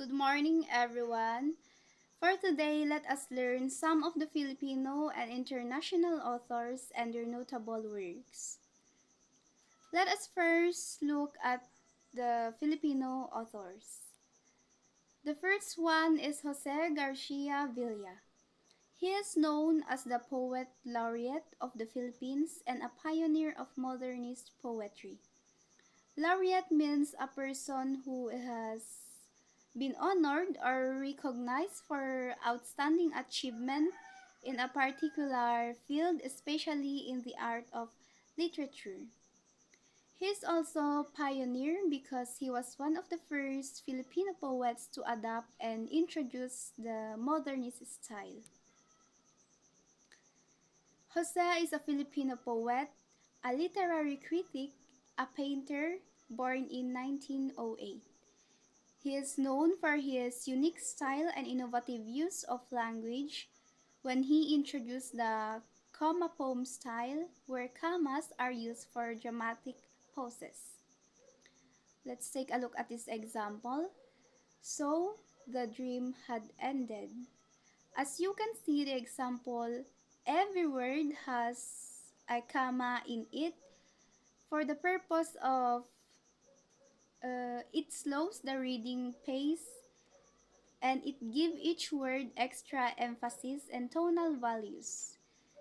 Good morning, everyone. For today, let us learn some of the Filipino and international authors and their notable works. Let us first look at the Filipino authors. The first one is Jose Garcia Villa. He is known as the Poet Laureate of the Philippines and a pioneer of modernist poetry. Laureate means a person who has been honored or recognized for outstanding achievement in a particular field, especially in the art of literature. He is also pioneer because he was one of the first Filipino poets to adopt and introduce the modernist style. Jose is a Filipino poet, a literary critic, a painter, born in 1908. He is known for his unique style and innovative use of language when he introduced the comma poem style, where commas are used for dramatic pauses. Let's take a look at this example. So, the dream had ended. As you can see the example, every word has a comma in it for the purpose of it slows the reading pace and it gives each word extra emphasis and tonal values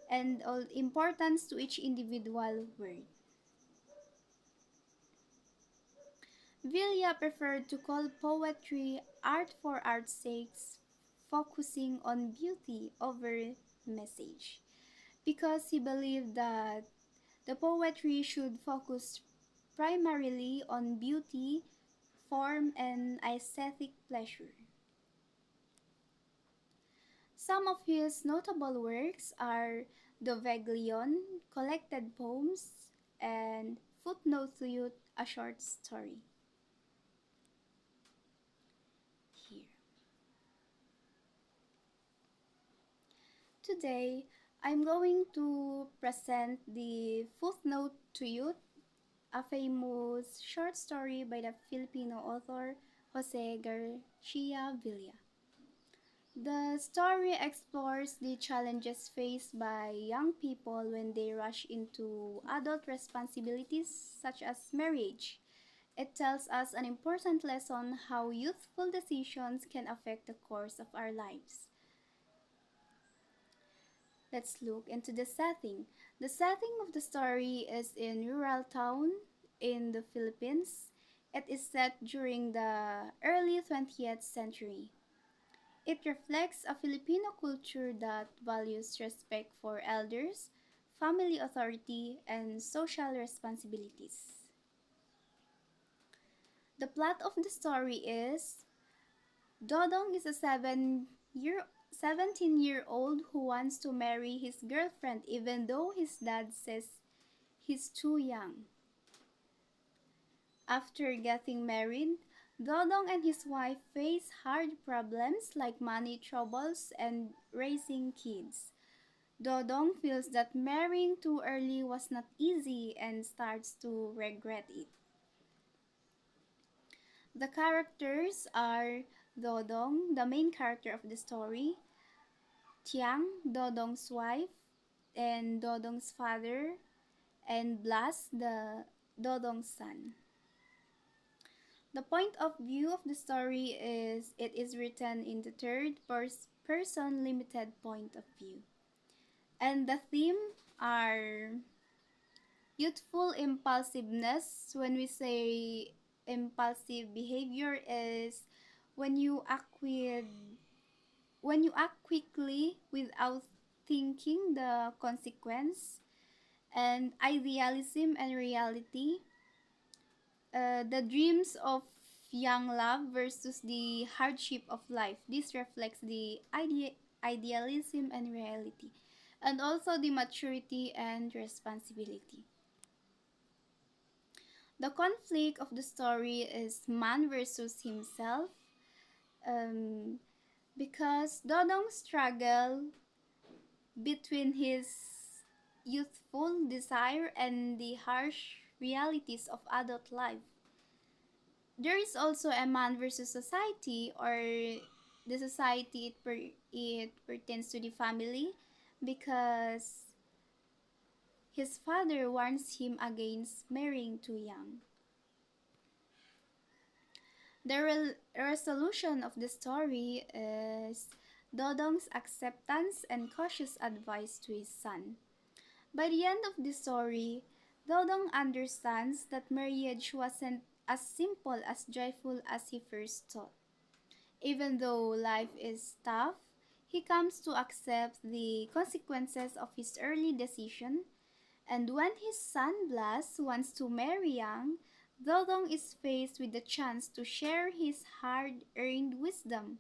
and all importance to each individual word. Villa preferred to call poetry art for art's sake, focusing on beauty over message, because he believed that the poetry should focus primarily on beauty, form, and aesthetic pleasure. Some of his notable works are Doveglion, collected poems, and Footnote to Youth, a short story. Here. Today, I'm going to present the Footnote to Youth, a famous short story by the Filipino author Jose Garcia Villa. The story explores the challenges faced by young people when they rush into adult responsibilities such as marriage. It tells us an important lesson how youthful decisions can affect the course of our lives. Let's look into the setting. The setting of the story is in rural town in the Philippines. It is set during the early 20th century. It reflects a Filipino culture that values respect for elders, family authority, and social responsibilities. The plot of the story is Dodong is a 17-year-old who wants to marry his girlfriend even though his dad says he's too young. After getting married, Dodong and his wife face hard problems like money troubles and raising kids. Dodong feels that marrying too early was not easy and starts to regret it. The characters are Dodong, the main character of the story, Tiang, Dodong's wife, and Dodong's father, and Blas, the Dodong's son. The point of view of the story is it is written in the third person limited point of view. And the theme are youthful impulsiveness. When we say impulsive behavior is when you act with when you act quickly without thinking the consequence, and idealism and reality, the dreams of young love versus the hardship of life. This reflects the idealism and reality, and also the maturity and responsibility. The conflict of the story is man versus himself, um, because Dodong struggle between his youthful desire and the harsh realities of adult life. There is also a man versus society, or the society it pertains to the family, because his father warns him against marrying too young. The resolution of the story is Dodong's acceptance and cautious advice to his son. By the end of the story, Dodong understands that marriage wasn't as simple as joyful as he first thought. Even though life is tough, he comes to accept the consequences of his early decision, and when his son Blas wants to marry young, Dodong is faced with the chance to share his hard-earned wisdom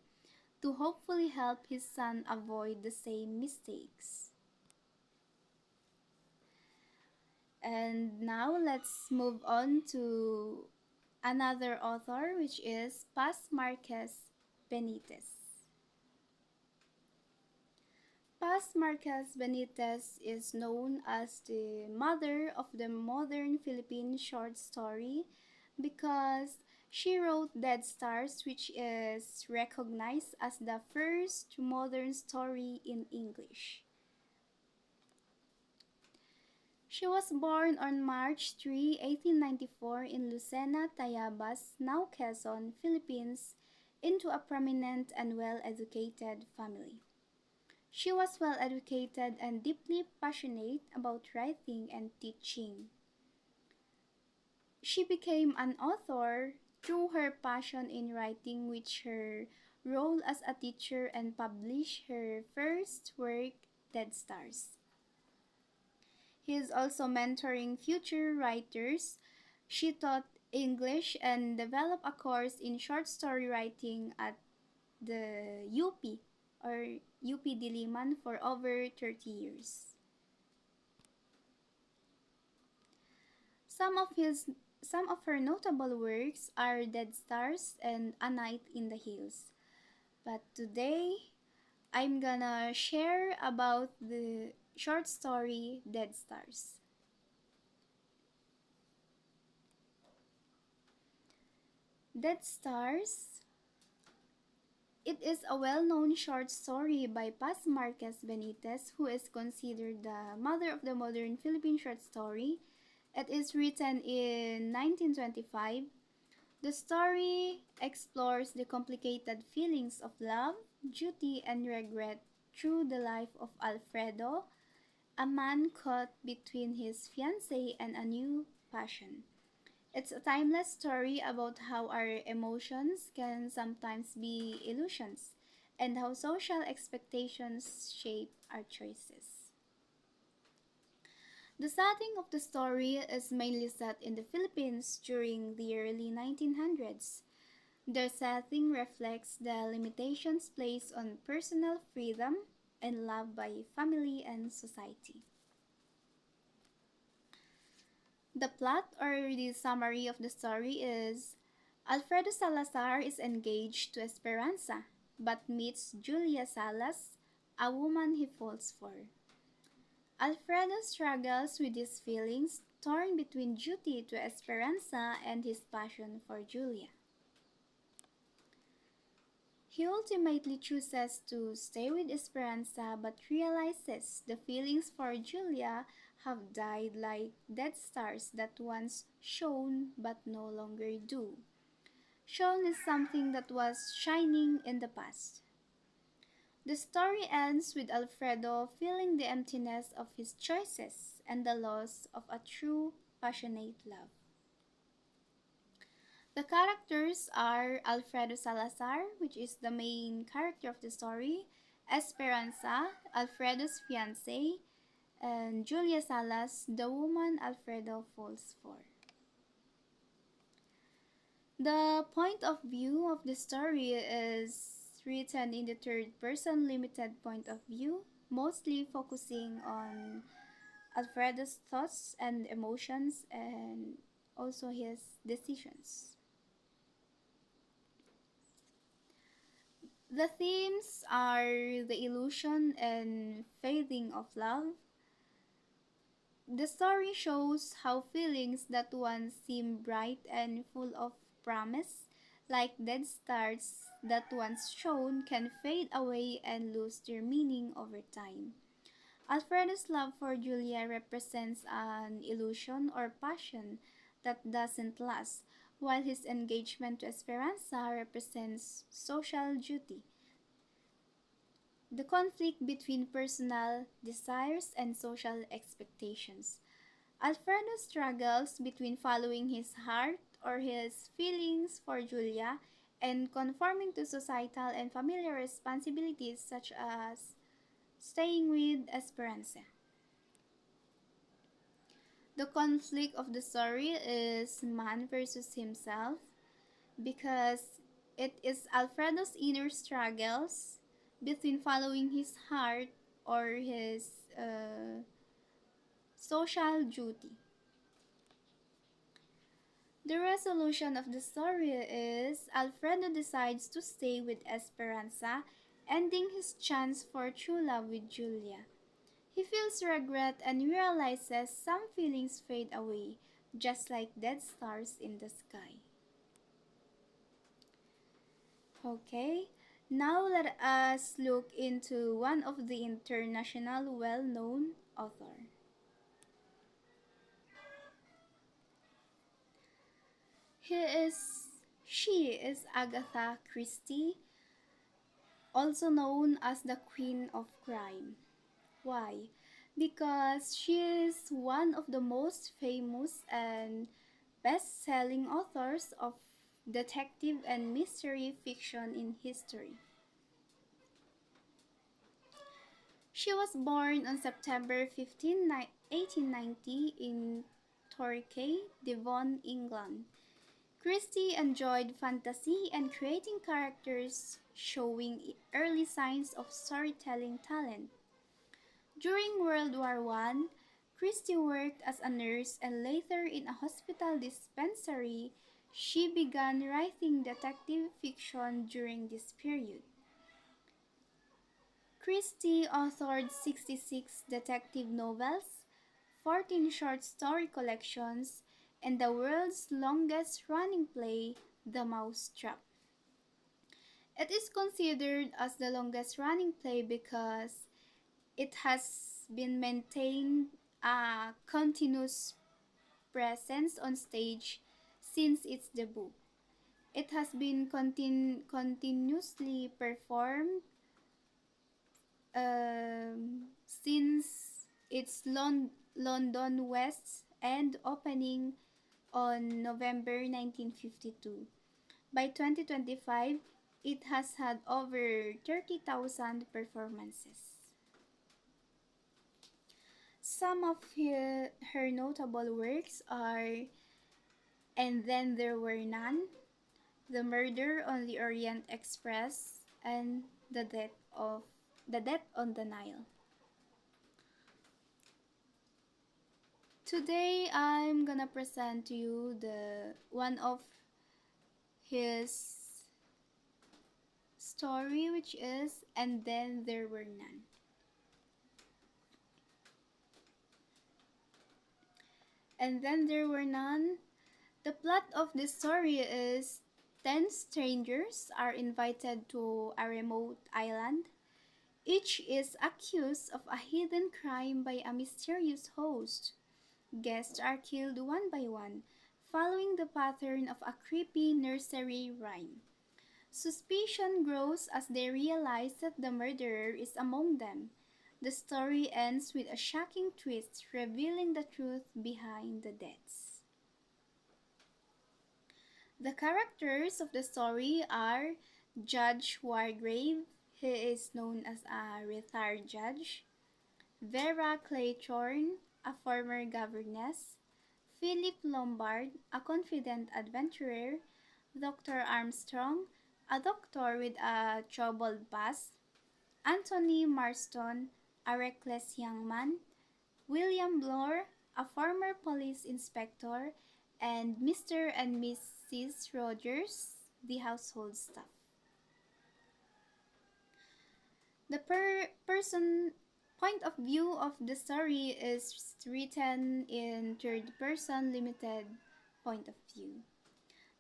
to hopefully help his son avoid the same mistakes. And now let's move on to another author, which is Paz Marquez Benitez. Paz Marquez Benitez is known as the mother of the modern Philippine short story because she wrote Dead Stars, which is recognized as the first modern story in English. She was born on March 3, 1894 in Lucena, Tayabas, now Quezon, Philippines, into a prominent and well-educated family. She was well educated and deeply passionate about writing and teaching. She became an author through her passion in writing, which her role as a teacher, and published her first work, Dead Stars. He is also mentoring future writers. She taught English and developed a course in short story writing at the UP or UP Diliman for over 30 years. Some of his some of her notable works are Dead Stars and A Night in the Hills. But today I'm gonna share about the short story Dead Stars. Dead Stars. It is a well-known short story by Paz Marquez Benitez, who is considered the mother of the modern Philippine short story. It is written in 1925. The story explores the complicated feelings of love, duty, and regret through the life of Alfredo, a man caught between his fiancée and a new passion. It's a timeless story about how our emotions can sometimes be illusions and how social expectations shape our choices. The setting of the story is mainly set in the Philippines during the early 1900s. The setting reflects the limitations placed on personal freedom and love by family and society. The plot or the summary of the story is Alfredo Salazar is engaged to Esperanza but meets Julia Salas, a woman he falls for. Alfredo struggles with his feelings, torn between duty to Esperanza and his passion for Julia. He ultimately chooses to stay with Esperanza but realizes the feelings for Julia have died like dead stars that once shone but no longer do. Shone is something that was shining in the past. The story ends with Alfredo feeling the emptiness of his choices and the loss of a true, passionate love. The characters are Alfredo Salazar, which is the main character of the story, Esperanza, Alfredo's fiancée, and Julia Salas, the woman Alfredo falls for. The point of view of the story is written in the third person limited point of view, mostly focusing on Alfredo's thoughts and emotions and also his decisions. The themes are the illusion and fading of love. The story shows how feelings that once seemed bright and full of promise, like dead stars that once shone can fade away and lose their meaning over time. Alfredo's love for Julia represents an illusion or passion that doesn't last, while his engagement to Esperanza represents social duty. The conflict between personal desires and social expectations. Alfredo struggles between following his heart or his feelings for Julia and conforming to societal and familiar responsibilities such as staying with Esperanza. The conflict of the story is man versus himself because it is Alfredo's inner struggles between following his heart or his social duty. The resolution of the story is Alfredo decides to stay with Esperanza, ending his chance for true love with Julia. He feels regret and realizes some feelings fade away, just like dead stars in the sky. Okay, now let us look into one of the international well-known author. She is Agatha Christie, also known as the Queen of Crime. Why? Because she is one of the most famous and best-selling authors of detective and mystery fiction in history. She was born on September 15, 1890 in Torquay, Devon, England. Christie enjoyed fantasy and creating characters, showing early signs of storytelling talent. During World War One, Christie worked as a nurse and later in a hospital dispensary. She began writing detective fiction during this period. Christie authored 66 detective novels, 14 short story collections, and the world's longest running play, The Mousetrap. It is considered as the longest running play because it has been maintained a continuous presence on stage since its debut. It has been continuously performed since its London West End opening on November 1952. By 2025, it has had over 30,000 performances. Some of her notable works are And Then There Were None, The Murder on the Orient Express, and The Death on the Nile. Today I'm gonna present to you the one of his story, which is And Then There Were None. And Then There Were None. The plot of this story is 10 strangers are invited to a remote island. Each is accused of a hidden crime by a mysterious host. Guests are killed one by one, following the pattern of a creepy nursery rhyme. Suspicion grows as they realize that the murderer is among them. The story ends with a shocking twist revealing the truth behind the deaths. The characters of the story are Judge Wargrave, he is known as a retired judge, Vera Claythorne, a former governess, Philip Lombard, a confident adventurer, Dr. Armstrong, a doctor with a troubled past, Anthony Marston, a reckless young man, William Blore, a former police inspector, and Mr. and Mrs. Rogers, the household staff. The person point of view of the story is written in third person limited point of view.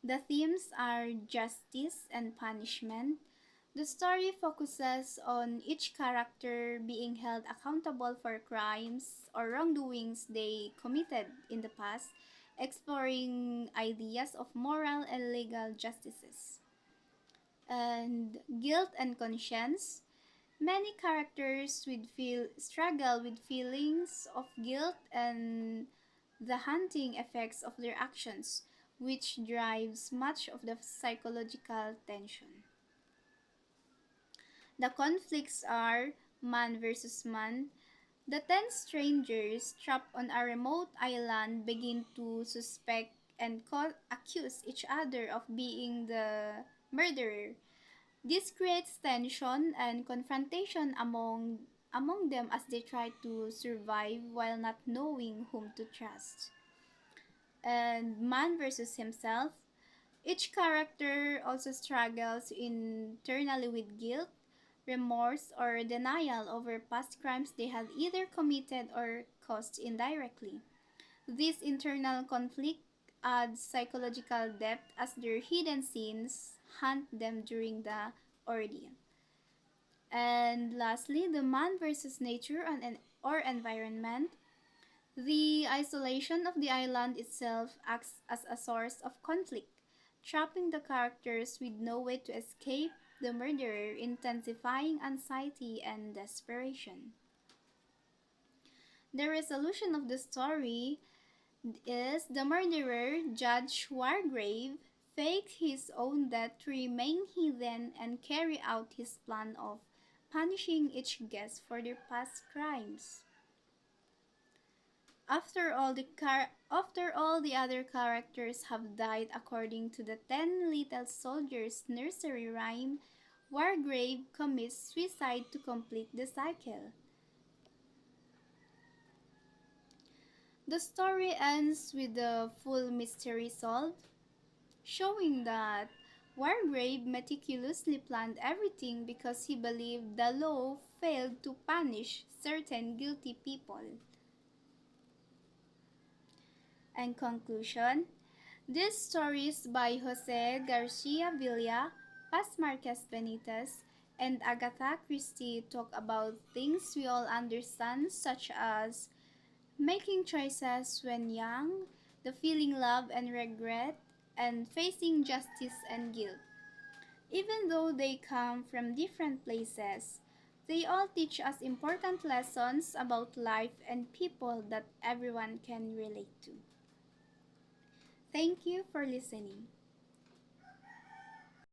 The themes are justice and punishment. The story focuses on each character being held accountable for crimes or wrongdoings they committed in the past, exploring ideas of moral and legal justices. And guilt and conscience. Many characters would feel struggle with feelings of guilt and the haunting effects of their actions, which drives much of the psychological tension. The conflicts are man versus man. The 10 strangers trapped on a remote island begin to suspect and accuse each other of being the murderer. This creates tension and confrontation among them as they try to survive while not knowing whom to trust. And man versus himself. Each character also struggles internally with guilt, remorse, or denial over past crimes they have either committed or caused indirectly. This internal conflict adds psychological depth as their hidden sins haunt them during the ordeal. And lastly, the man versus nature or environment. The isolation of the island itself acts as a source of conflict, trapping the characters with no way to escape the murderer, intensifying anxiety and desperation. The resolution of the story is the murderer, Judge Wargrave, faked his own death to remain hidden and carry out his plan of punishing each guest for their past crimes. After all the other characters have died according to the 10 Little Soldiers nursery rhyme, Wargrave commits suicide to complete the cycle. The story ends with the full mystery solved, showing that Wargrave meticulously planned everything because he believed the law failed to punish certain guilty people. And conclusion, these stories by Jose Garcia Villa, Paz Marquez Benitez, and Agatha Christie talk about things we all understand, such as making choices when young, the feeling love and regret, and facing justice and guilt. Even though they come from different places, they all teach us important lessons about life and people that everyone can relate to. Thank you for listening.